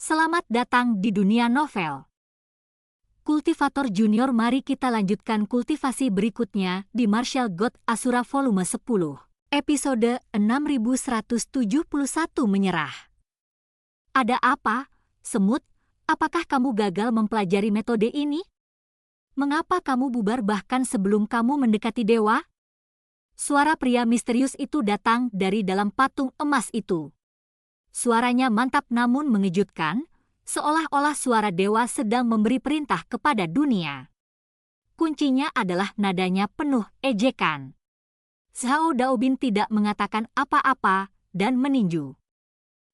Selamat datang di dunia novel. Kultivator Junior, mari kita lanjutkan kultivasi berikutnya di Martial God Asura volume 10. Episode 6171 menyerah. Ada apa, Semut? Apakah kamu gagal mempelajari metode ini? Mengapa kamu bubar bahkan sebelum kamu mendekati dewa? Suara pria misterius itu datang dari dalam patung emas itu. Suaranya mantap namun mengejutkan, seolah-olah suara dewa sedang memberi perintah kepada dunia. Kuncinya adalah nadanya penuh ejekan. Zhao Daobin tidak mengatakan apa-apa dan meninju.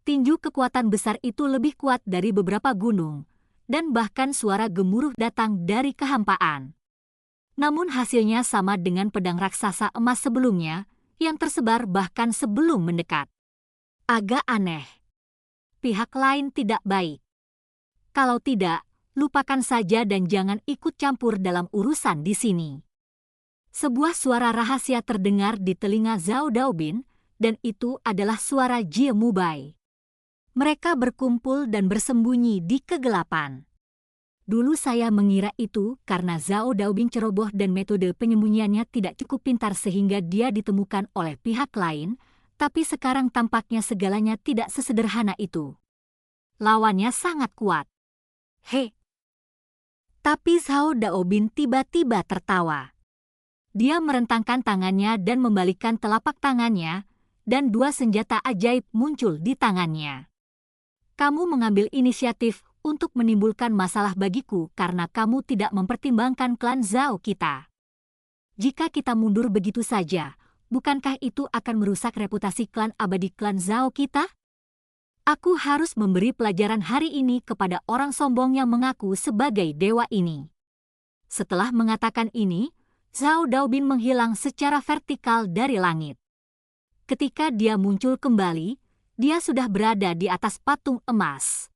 Tinju kekuatan besar itu lebih kuat dari beberapa gunung, dan bahkan suara gemuruh datang dari kehampaan. Namun hasilnya sama dengan pedang raksasa emas sebelumnya, yang tersebar bahkan sebelum mendekat. Agak aneh. Pihak lain tidak baik. Kalau tidak, lupakan saja dan jangan ikut campur dalam urusan di sini. Sebuah suara rahasia terdengar di telinga Zhao Daobin, dan itu adalah suara Jie Mubai. Mereka berkumpul dan bersembunyi di kegelapan. Dulu saya mengira itu karena Zhao Daobin ceroboh dan metode penyembunyiannya tidak cukup pintar sehingga dia ditemukan oleh pihak lain, tapi sekarang tampaknya segalanya tidak sesederhana itu. Lawannya sangat kuat. He. Tapi Zhao Daobin tiba-tiba tertawa. Dia merentangkan tangannya dan membalikkan telapak tangannya, dan dua senjata ajaib muncul di tangannya. Kamu mengambil inisiatif untuk menimbulkan masalah bagiku karena kamu tidak mempertimbangkan klan Zhao kita. Jika kita mundur begitu saja, bukankah itu akan merusak reputasi klan abadi klan Zhao kita? Aku harus memberi pelajaran hari ini kepada orang sombong yang mengaku sebagai dewa ini. Setelah mengatakan ini, Zhao Daobin menghilang secara vertikal dari langit. Ketika dia muncul kembali, dia sudah berada di atas patung emas.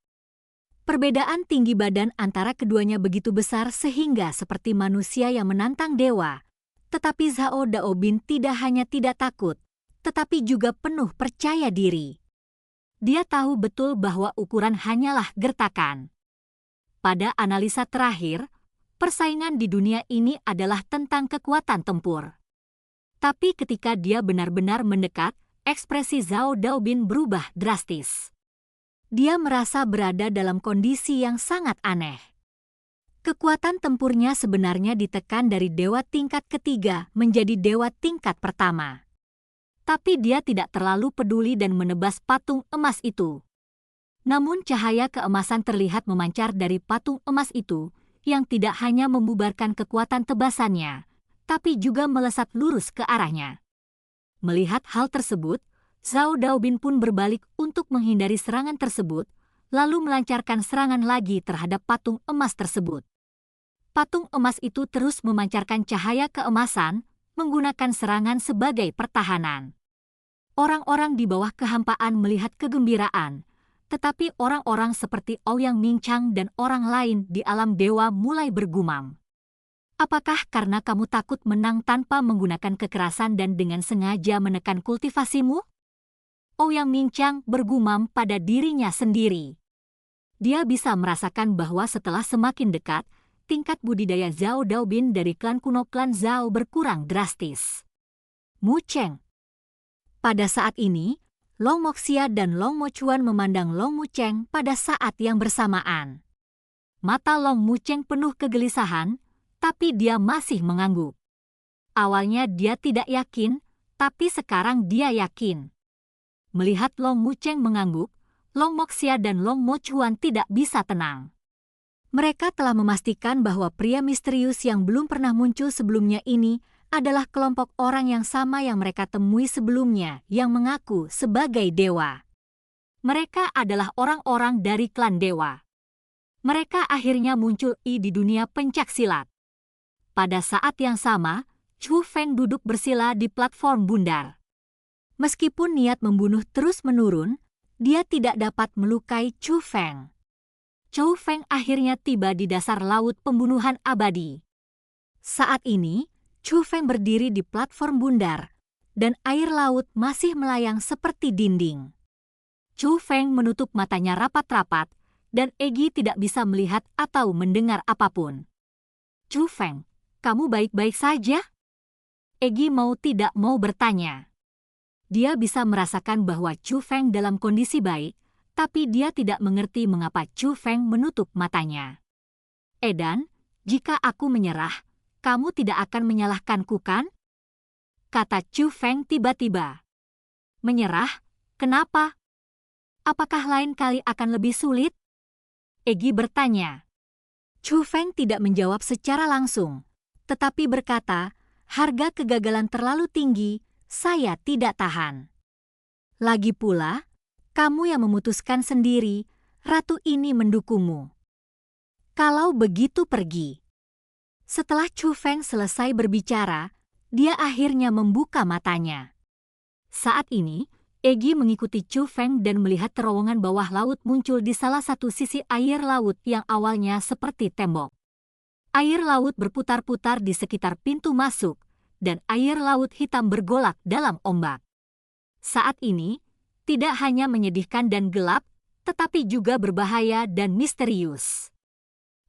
Perbedaan tinggi badan antara keduanya begitu besar sehingga seperti manusia yang menantang dewa. Tetapi Zhao Daobin tidak hanya tidak takut, tetapi juga penuh percaya diri. Dia tahu betul bahwa ukuran hanyalah gertakan. Pada analisa terakhir, persaingan di dunia ini adalah tentang kekuatan tempur. Tapi ketika dia benar-benar mendekat, ekspresi Zhao Daobin berubah drastis. Dia merasa berada dalam kondisi yang sangat aneh. Kekuatan tempurnya sebenarnya ditekan dari dewa tingkat ketiga menjadi dewa tingkat pertama. Tapi dia tidak terlalu peduli dan menebas patung emas itu. Namun cahaya keemasan terlihat memancar dari patung emas itu, yang tidak hanya membubarkan kekuatan tebasannya, tapi juga melesat lurus ke arahnya. Melihat hal tersebut, Zhao Daobin pun berbalik untuk menghindari serangan tersebut, lalu melancarkan serangan lagi terhadap patung emas tersebut. Patung emas itu terus memancarkan cahaya keemasan, menggunakan serangan sebagai pertahanan. Orang-orang di bawah kehampaan melihat kegembiraan, tetapi orang-orang seperti Ouyang Mingchang dan orang lain di alam dewa mulai bergumam. Apakah karena kamu takut menang tanpa menggunakan kekerasan dan dengan sengaja menekan kultivasimu? Ouyang Mingchang bergumam pada dirinya sendiri. Dia bisa merasakan bahwa setelah semakin dekat, tingkat budidaya Zhao Daobin dari klan kuno klan Zhao berkurang drastis. Mu Cheng. Pada saat ini, Long Moxia dan Long Mochuan memandang Long Mu Cheng pada saat yang bersamaan. Mata Long Mu Cheng penuh kegelisahan, tapi dia masih mengangguk. Awalnya dia tidak yakin, tapi sekarang dia yakin. Melihat Long Mu Cheng mengangguk, Long Moxia dan Long Mochuan tidak bisa tenang. Mereka telah memastikan bahwa pria misterius yang belum pernah muncul sebelumnya ini adalah kelompok orang yang sama yang mereka temui sebelumnya yang mengaku sebagai dewa. Mereka adalah orang-orang dari klan dewa. Mereka akhirnya muncul di dunia pencaksilat. Pada saat yang sama, Chu Feng duduk bersila di platform bundar. Meskipun niat membunuh terus menurun, dia tidak dapat melukai Chu Feng. Chu Feng akhirnya tiba di dasar laut pembunuhan abadi. Saat ini, Chu Feng berdiri di platform bundar, dan air laut masih melayang seperti dinding. Chu Feng menutup matanya rapat-rapat, dan Egi tidak bisa melihat atau mendengar apapun. Chu Feng, kamu baik-baik saja? Egi mau tidak mau bertanya. Dia bisa merasakan bahwa Chu Feng dalam kondisi baik, tapi dia tidak mengerti mengapa Chu Feng menutup matanya. Edan, jika aku menyerah, kamu tidak akan menyalahkanku kan? Kata Chu Feng tiba-tiba. Menyerah? Kenapa? Apakah lain kali akan lebih sulit? Egi bertanya. Chu Feng tidak menjawab secara langsung, tetapi berkata, harga kegagalan terlalu tinggi, saya tidak tahan. Lagi pula, kamu yang memutuskan sendiri, ratu ini mendukungmu. Kalau begitu pergi. Setelah Chu Feng selesai berbicara, dia akhirnya membuka matanya. Saat ini, Egi mengikuti Chu Feng dan melihat terowongan bawah laut muncul di salah satu sisi air laut yang awalnya seperti tembok. Air laut berputar-putar di sekitar pintu masuk, dan air laut hitam bergolak dalam ombak. Saat ini, tidak hanya menyedihkan dan gelap, tetapi juga berbahaya dan misterius.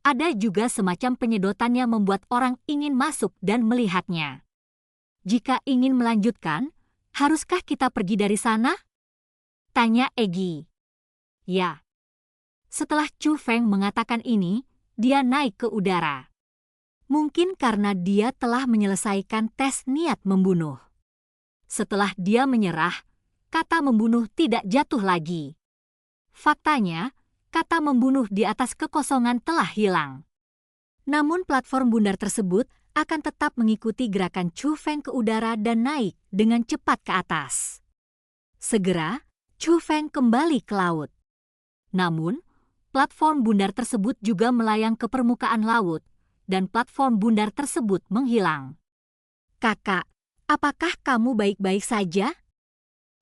Ada juga semacam penyedotan yang membuat orang ingin masuk dan melihatnya. Jika ingin melanjutkan, haruskah kita pergi dari sana? Tanya Egi. Ya. Setelah Chu Feng mengatakan ini, dia naik ke udara. Mungkin karena dia telah menyelesaikan tes niat membunuh. Setelah dia menyerah, kata membunuh tidak jatuh lagi. Faktanya, kata membunuh di atas kekosongan telah hilang. Namun platform bundar tersebut akan tetap mengikuti gerakan Chu Feng ke udara dan naik dengan cepat ke atas. Segera, Chu Feng kembali ke laut. Namun, platform bundar tersebut juga melayang ke permukaan laut, dan platform bundar tersebut menghilang. Kakak, apakah kamu baik-baik saja?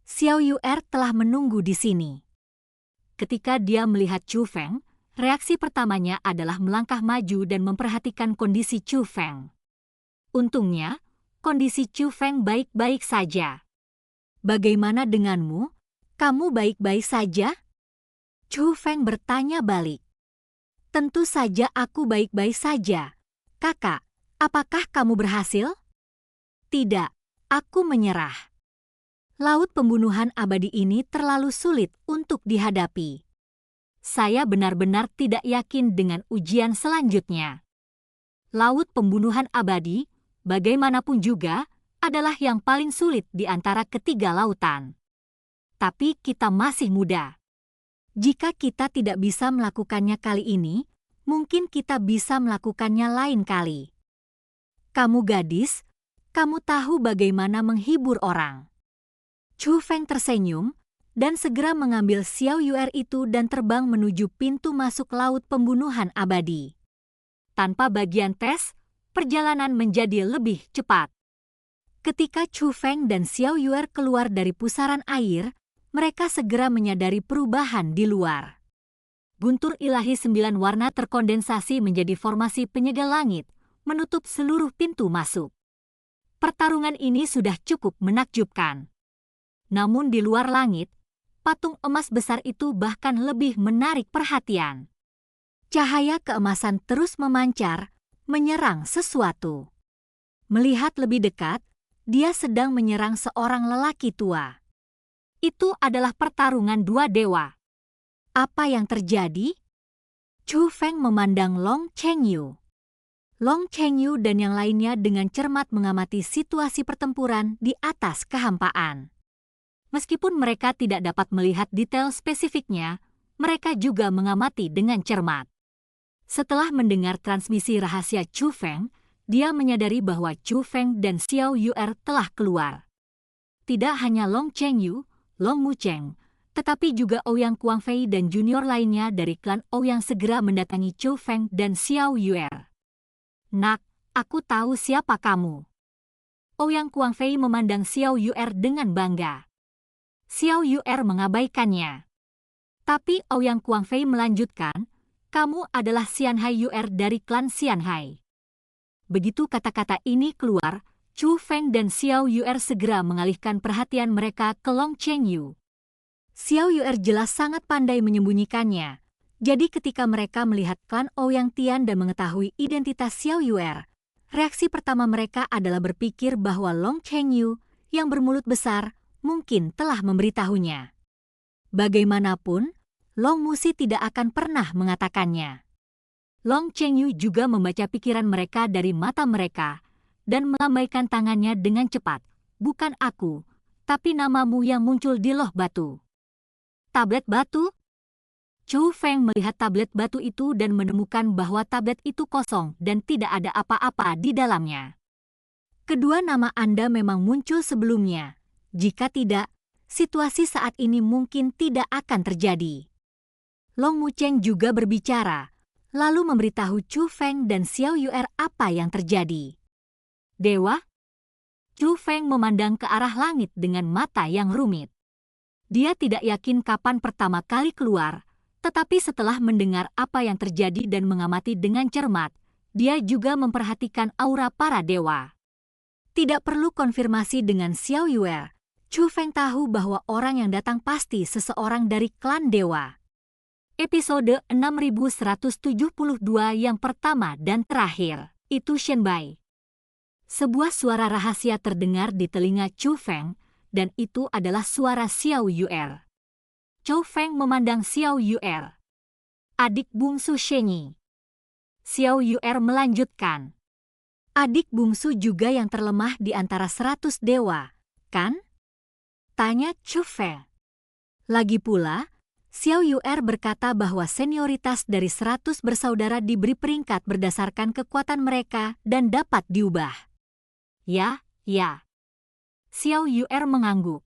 Xiao Yu'er telah menunggu di sini. Ketika dia melihat Chu Feng, reaksi pertamanya adalah melangkah maju dan memperhatikan kondisi Chu Feng. Untungnya, kondisi Chu Feng baik-baik saja. Bagaimana denganmu? Kamu baik-baik saja? Chu Feng bertanya balik. Tentu saja aku baik-baik saja. Kakak, apakah kamu berhasil? Tidak, aku menyerah. Laut pembunuhan abadi ini terlalu sulit untuk dihadapi. Saya benar-benar tidak yakin dengan ujian selanjutnya. Laut pembunuhan abadi, bagaimanapun juga, adalah yang paling sulit di antara ketiga lautan. Tapi kita masih muda. Jika kita tidak bisa melakukannya kali ini, mungkin kita bisa melakukannya lain kali. Kamu gadis, kamu tahu bagaimana menghibur orang. Chu Feng tersenyum, dan segera mengambil Xiao Yu'er itu dan terbang menuju pintu masuk laut pembunuhan abadi. Tanpa bagian tes, perjalanan menjadi lebih cepat. Ketika Chu Feng dan Xiao Yu'er keluar dari pusaran air, mereka segera menyadari perubahan di luar. Guntur ilahi 9 warna terkondensasi menjadi formasi penyegel langit, menutup seluruh pintu masuk. Pertarungan ini sudah cukup menakjubkan. Namun di luar langit, patung emas besar itu bahkan lebih menarik perhatian. Cahaya keemasan terus memancar, menyerang sesuatu. Melihat lebih dekat, dia sedang menyerang seorang lelaki tua. Itu adalah pertarungan dua dewa. Apa yang terjadi? Chu Feng memandang Long Chengyu. Long Chengyu dan yang lainnya dengan cermat mengamati situasi pertempuran di atas kehampaan. Meskipun mereka tidak dapat melihat detail spesifiknya, mereka juga mengamati dengan cermat. Setelah mendengar transmisi rahasia Chu Feng, dia menyadari bahwa Chu Feng dan Xiao Yu'er telah keluar. Tidak hanya Long Chengyu, Long Mucheng, tetapi juga Ouyang Kuangfei dan junior lainnya dari klan Ouyang segera mendatangi Chu Feng dan Xiao Yu'er. Nak, aku tahu siapa kamu. Ouyang Kuangfei memandang Xiao Yu'er dengan bangga. Xiao Yu'er mengabaikannya. Tapi Ouyang Kuangfei melanjutkan, kamu adalah Xianhai Yu'er dari klan Xianhai. Begitu kata-kata ini keluar, Chu Feng dan Xiao Yu'er segera mengalihkan perhatian mereka ke Long Chengyu. Xiao Yu'er jelas sangat pandai menyembunyikannya. Jadi ketika mereka melihat klan Ouyang Tian dan mengetahui identitas Xiao Yuer, reaksi pertama mereka adalah berpikir bahwa Long Chengyu yang bermulut besar mungkin telah memberitahunya. Bagaimanapun, Long Musi tidak akan pernah mengatakannya. Long Chengyu juga membaca pikiran mereka dari mata mereka dan melambaikan tangannya dengan cepat. Bukan aku, tapi namamu yang muncul di loh batu. Tablet batu? Chu Feng melihat tablet batu itu dan menemukan bahwa tablet itu kosong dan tidak ada apa-apa di dalamnya. Kedua nama Anda memang muncul sebelumnya. Jika tidak, situasi saat ini mungkin tidak akan terjadi. Long Mucheng juga berbicara, lalu memberitahu Chu Feng dan Xiao Yuer apa yang terjadi. Dewa? Chu Feng memandang ke arah langit dengan mata yang rumit. Dia tidak yakin kapan pertama kali keluar, tetapi setelah mendengar apa yang terjadi dan mengamati dengan cermat, dia juga memperhatikan aura para dewa. Tidak perlu konfirmasi dengan Xiao Yuer, Chu Feng tahu bahwa orang yang datang pasti seseorang dari klan dewa. Episode 6172 yang pertama dan terakhir, itu Shen Bai. Sebuah suara rahasia terdengar di telinga Chu Feng, dan itu adalah suara Xiao Yuer. Chu Feng memandang Xiao Yuer, adik bungsu Shenyi. Xiao Yuer melanjutkan, adik bungsu juga yang terlemah di antara 100 dewa, kan? Tanya Chu Feng. Lagi pula, Xiao Yuer berkata bahwa senioritas dari 100 bersaudara diberi peringkat berdasarkan kekuatan mereka dan dapat diubah. Ya. Xiao Yuer mengangguk.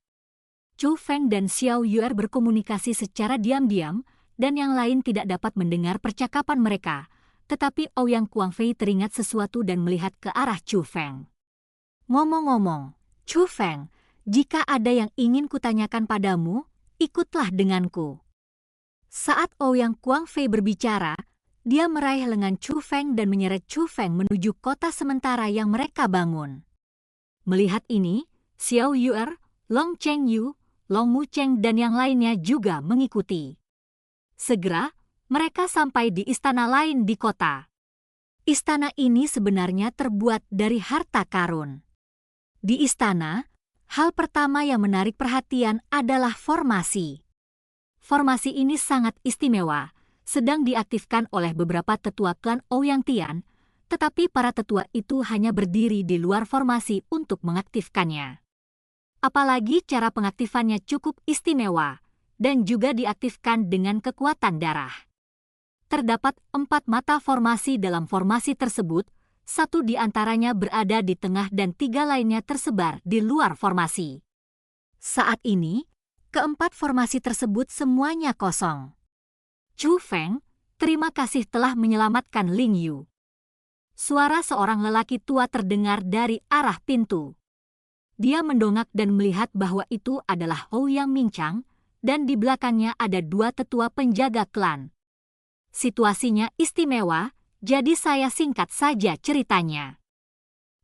Chu Feng dan Xiao Yuer berkomunikasi secara diam-diam dan yang lain tidak dapat mendengar percakapan mereka, tetapi Ouyang Kuangfei teringat sesuatu dan melihat ke arah Chu Feng. Ngomong-ngomong, Chu Feng, jika ada yang ingin kutanyakan padamu, ikutlah denganku. Saat Ouyang Kuangfei berbicara, dia meraih lengan Chu Feng dan menyeret Chu Feng menuju kota sementara yang mereka bangun. Melihat ini, Xiao Yuer, Long Chengyu, Long Mucheng dan yang lainnya juga mengikuti. Segera, mereka sampai di istana lain di kota. Istana ini sebenarnya terbuat dari harta karun. Di istana, hal pertama yang menarik perhatian adalah formasi. Formasi ini sangat istimewa, sedang diaktifkan oleh beberapa tetua klan Ouyang Tian, tetapi para tetua itu hanya berdiri di luar formasi untuk mengaktifkannya. Apalagi cara pengaktifannya cukup istimewa, dan juga diaktifkan dengan kekuatan darah. Terdapat 4 mata formasi dalam formasi tersebut, 1 di antaranya berada di tengah dan 3 lainnya tersebar di luar formasi. Saat ini, keempat formasi tersebut semuanya kosong. Chu Feng, terima kasih telah menyelamatkan Ling Yu. Suara seorang lelaki tua terdengar dari arah pintu. Dia mendongak dan melihat bahwa itu adalah Ouyang Minchang, dan di belakangnya ada 2 tetua penjaga klan. Situasinya istimewa, jadi saya singkat saja ceritanya.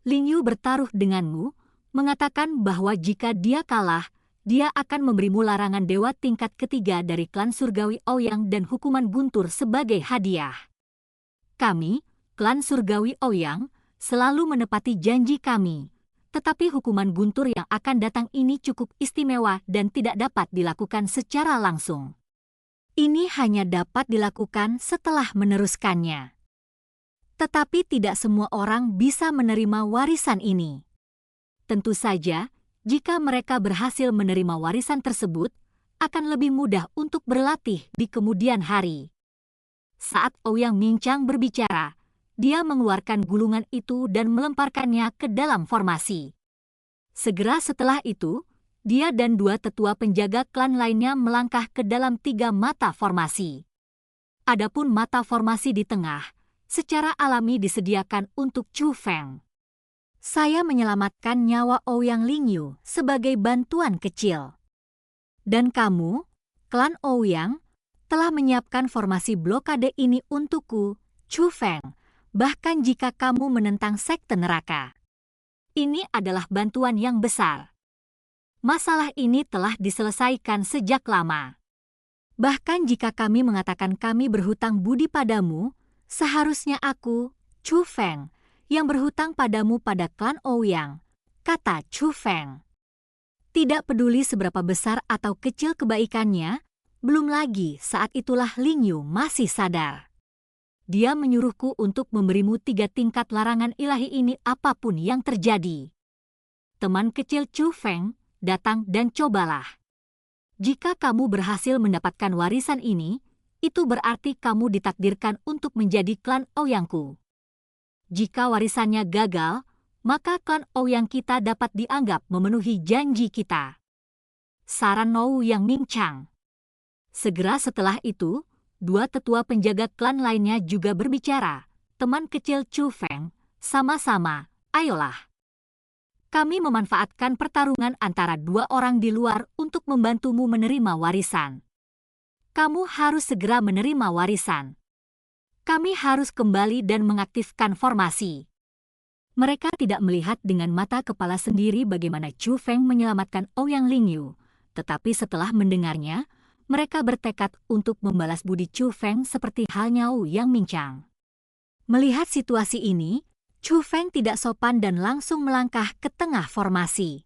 Ling Yu bertaruh denganmu, mengatakan bahwa jika dia kalah, dia akan memberimu larangan dewa tingkat ketiga dari klan surgawi Ouyang dan hukuman guntur sebagai hadiah. Kami, klan surgawi Ouyang, selalu menepati janji kami, tetapi hukuman guntur yang akan datang ini cukup istimewa dan tidak dapat dilakukan secara langsung. Ini hanya dapat dilakukan setelah meneruskannya. Tetapi tidak semua orang bisa menerima warisan ini. Tentu saja, jika mereka berhasil menerima warisan tersebut, akan lebih mudah untuk berlatih di kemudian hari. Saat Ouyang Minchang berbicara, dia mengeluarkan gulungan itu dan melemparkannya ke dalam formasi. Segera setelah itu, dia dan 2 tetua penjaga klan lainnya melangkah ke dalam 3 mata formasi. Adapun mata formasi di tengah, secara alami disediakan untuk Chu Feng. Saya menyelamatkan nyawa Ouyang Ling Yu sebagai bantuan kecil. Dan kamu, klan Ouyang, telah menyiapkan formasi blokade ini untukku, Chu Feng, bahkan jika kamu menentang sekte neraka. Ini adalah bantuan yang besar. Masalah ini telah diselesaikan sejak lama. Bahkan jika kami mengatakan kami berhutang budi padamu, seharusnya aku, Chu Feng, yang berhutang padamu pada klan Ouyang, kata Chu Feng. Tidak peduli seberapa besar atau kecil kebaikannya, belum lagi saat itulah Ling Yu masih sadar. Dia menyuruhku untuk memberimu 3 tingkat larangan ilahi ini apapun yang terjadi. Teman kecil Chu Feng, datang dan cobalah. Jika kamu berhasil mendapatkan warisan ini, itu berarti kamu ditakdirkan untuk menjadi klan Ouyangku. Jika warisannya gagal, maka klan Ouyang kita dapat dianggap memenuhi janji kita. Saran Ouyang Mingchang. Segera setelah itu, 2 tetua penjaga klan lainnya juga berbicara. Teman kecil Chu Feng, sama-sama, ayolah. Kami memanfaatkan pertarungan antara 2 orang di luar untuk membantumu menerima warisan. Kamu harus segera menerima warisan. Kami harus kembali dan mengaktifkan formasi. Mereka tidak melihat dengan mata kepala sendiri bagaimana Chu Feng menyelamatkan Ouyang Ling Yu, tetapi setelah mendengarnya, mereka bertekad untuk membalas budi Chu Feng seperti halnya Ouyang Mingchang. Melihat situasi ini, Chu Feng tidak sopan dan langsung melangkah ke tengah formasi.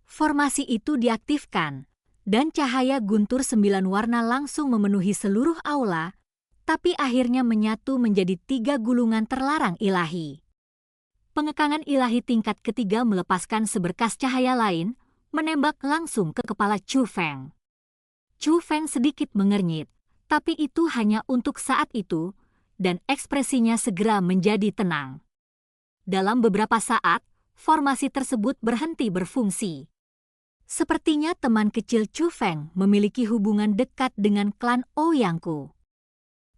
Formasi itu diaktifkan, dan cahaya guntur 9 warna langsung memenuhi seluruh aula, tapi akhirnya menyatu menjadi 3 gulungan terlarang ilahi. Pengekangan ilahi tingkat ketiga melepaskan seberkas cahaya lain, menembak langsung ke kepala Chu Feng. Chu Feng sedikit mengernyit, tapi itu hanya untuk saat itu, dan ekspresinya segera menjadi tenang. Dalam beberapa saat, formasi tersebut berhenti berfungsi. Sepertinya teman kecil Chu Feng memiliki hubungan dekat dengan klan Ouyangku.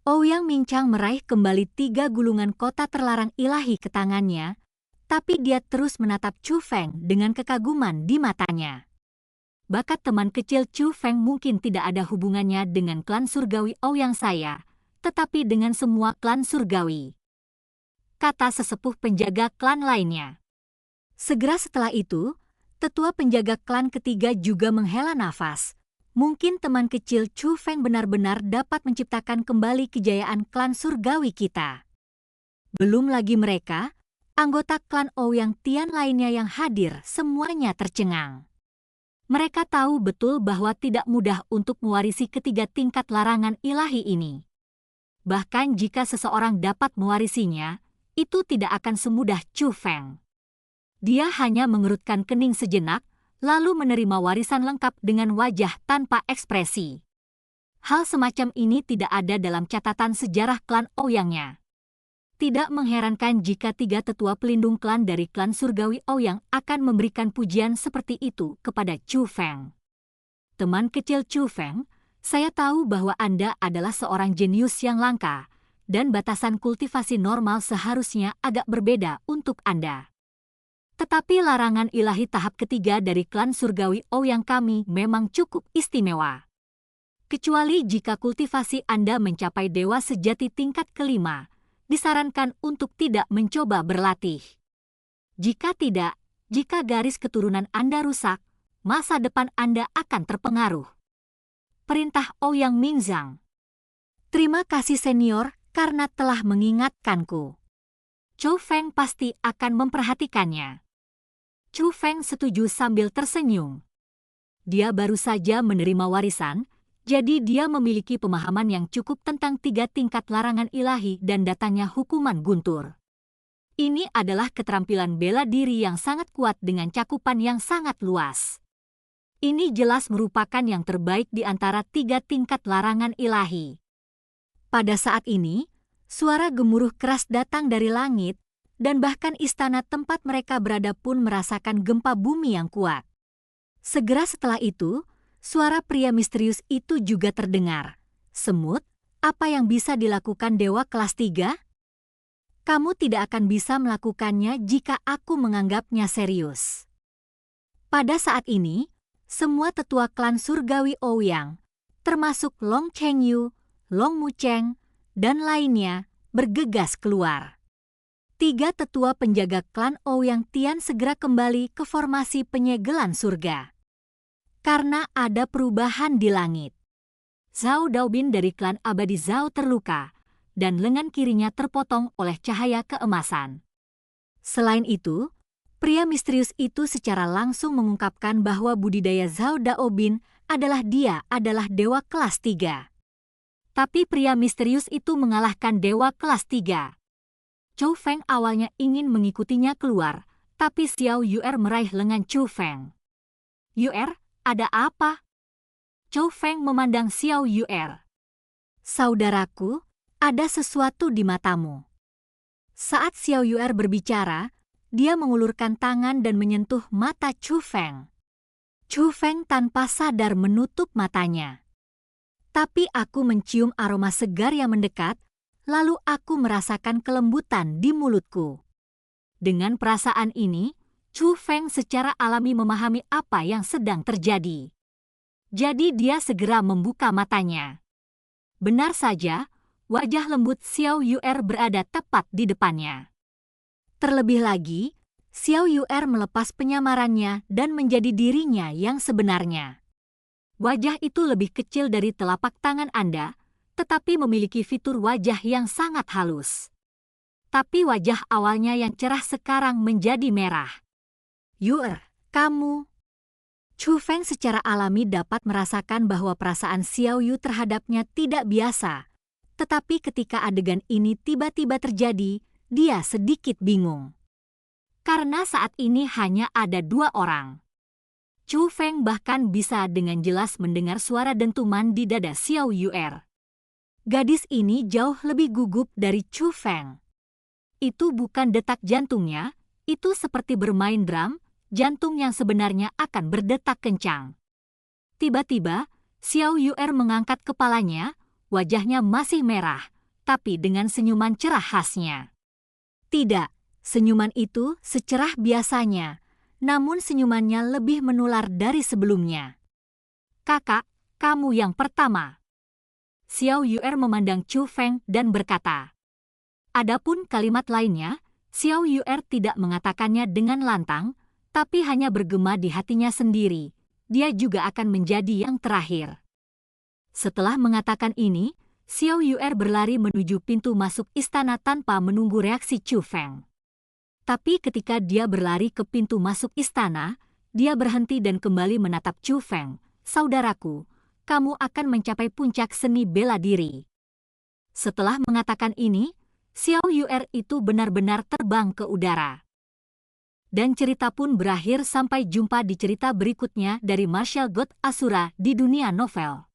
Ouyang Mingchang meraih kembali 3 gulungan kota terlarang ilahi ke tangannya, tapi dia terus menatap Chu Feng dengan kekaguman di matanya. Bakat teman kecil Chu Feng mungkin tidak ada hubungannya dengan klan surgawi Ouyang saya, tetapi dengan semua klan surgawi, kata sesepuh penjaga klan lainnya. Segera setelah itu, tetua penjaga klan ketiga juga menghela nafas. Mungkin teman kecil Chu Feng benar-benar dapat menciptakan kembali kejayaan klan surgawi kita. Belum lagi mereka, anggota klan Ouyang Tian lainnya yang hadir semuanya tercengang. Mereka tahu betul bahwa tidak mudah untuk mewarisi ketiga tingkat larangan ilahi ini. Bahkan jika seseorang dapat mewarisinya, itu tidak akan semudah Chu Feng. Dia hanya mengerutkan kening sejenak, lalu menerima warisan lengkap dengan wajah tanpa ekspresi. Hal semacam ini tidak ada dalam catatan sejarah klan Ouyangnya. Tidak mengherankan jika 3 tetua pelindung klan dari klan surgawi Ouyang akan memberikan pujian seperti itu kepada Chu Feng. Teman kecil Chu Feng, saya tahu bahwa Anda adalah seorang jenius yang langka, dan batasan kultivasi normal seharusnya agak berbeda untuk Anda. Tetapi larangan ilahi tahap ketiga dari klan surgawi Ouyang kami memang cukup istimewa. Kecuali jika kultivasi Anda mencapai dewa sejati tingkat kelima, disarankan untuk tidak mencoba berlatih. Jika tidak, jika garis keturunan Anda rusak, masa depan Anda akan terpengaruh. Perintah Ouyang Mingzhang. Terima kasih senior, karena telah mengingatkanku. Chu Feng pasti akan memperhatikannya. Chu Feng setuju sambil tersenyum. Dia baru saja menerima warisan, jadi dia memiliki pemahaman yang cukup tentang 3 tingkat larangan ilahi dan datangnya hukuman guntur. Ini adalah keterampilan bela diri yang sangat kuat dengan cakupan yang sangat luas. Ini jelas merupakan yang terbaik di antara 3 tingkat larangan ilahi. Pada saat ini, suara gemuruh keras datang dari langit, dan bahkan istana tempat mereka berada pun merasakan gempa bumi yang kuat. Segera setelah itu, suara pria misterius itu juga terdengar. Semut, apa yang bisa dilakukan dewa kelas 3? Kamu tidak akan bisa melakukannya jika aku menganggapnya serius. Pada saat ini, semua tetua klan surgawi Ouyang, termasuk Long Chengyu, Long Mucheng, dan lainnya, bergegas keluar. 3 tetua penjaga klan Ouyang Tian segera kembali ke formasi penyegelan surga. Karena ada perubahan di langit. Zhao Daobin dari klan abadi Zhao terluka, dan lengan kirinya terpotong oleh cahaya keemasan. Selain itu, pria misterius itu secara langsung mengungkapkan bahwa budidaya Zhao Daobin adalah dewa kelas 3. Tapi pria misterius itu mengalahkan dewa kelas 3. Chou Feng awalnya ingin mengikutinya keluar, tapi Xiao Yu'er meraih lengan Chou Feng. "Yu'er, ada apa?" Chou Feng memandang Xiao Yu'er. "Saudaraku, ada sesuatu di matamu." Saat Xiao Yu'er berbicara, dia mengulurkan tangan dan menyentuh mata Chou Feng. Chou Feng tanpa sadar menutup matanya. Tapi aku mencium aroma segar yang mendekat, lalu aku merasakan kelembutan di mulutku. Dengan perasaan ini, Chou Feng secara alami memahami apa yang sedang terjadi. Jadi dia segera membuka matanya. Benar saja, wajah lembut Xiao Yu'er berada tepat di depannya. Terlebih lagi, Xiao Yu'er melepas penyamarannya dan menjadi dirinya yang sebenarnya. Wajah itu lebih kecil dari telapak tangan Anda, tetapi memiliki fitur wajah yang sangat halus. Tapi wajah awalnya yang cerah sekarang menjadi merah. "Yu'er, kamu..." Chou Feng secara alami dapat merasakan bahwa perasaan Xiao Yu terhadapnya tidak biasa. Tetapi ketika adegan ini tiba-tiba terjadi, dia sedikit bingung. Karena saat ini hanya ada 2 orang. Chou Feng bahkan bisa dengan jelas mendengar suara dentuman di dada Xiao Yu'er. Gadis ini jauh lebih gugup dari Chou Feng. Itu bukan detak jantungnya, itu seperti bermain drum, jantung yang sebenarnya akan berdetak kencang. Tiba-tiba, Xiao Yu'er mengangkat kepalanya, wajahnya masih merah, tapi dengan senyuman cerah khasnya. Tidak, senyuman itu secerah biasanya, namun senyumannya lebih menular dari sebelumnya. "Kakak, kamu yang pertama." Xiao Yu'er memandang Chou Feng dan berkata. Adapun kalimat lainnya, Xiao Yu'er tidak mengatakannya dengan lantang, tapi hanya bergema di hatinya sendiri. Dia juga akan menjadi yang terakhir. Setelah mengatakan ini, Xiao Yu'er berlari menuju pintu masuk istana tanpa menunggu reaksi Chou Feng. Tapi ketika dia berlari ke pintu masuk istana, dia berhenti dan kembali menatap Chou Feng. "Saudaraku, kamu akan mencapai puncak seni bela diri." Setelah mengatakan ini, Xiao Yu'er itu benar-benar terbang ke udara. Dan cerita pun berakhir. Sampai jumpa di cerita berikutnya dari Martial God Asura di dunia novel.